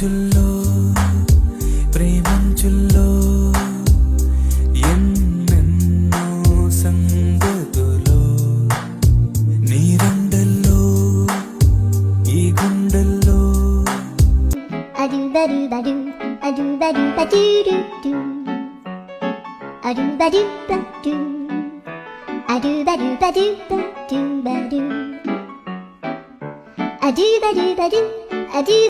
మంచుల్లో ప్రేమంచుల్లో ఎన్నెన్నో సంగతులో నీరండల్లో ఈ గుండెల్లో adu badu badu adu badu badu do adu badu badu adu badu badu badu badu adu badu badu adu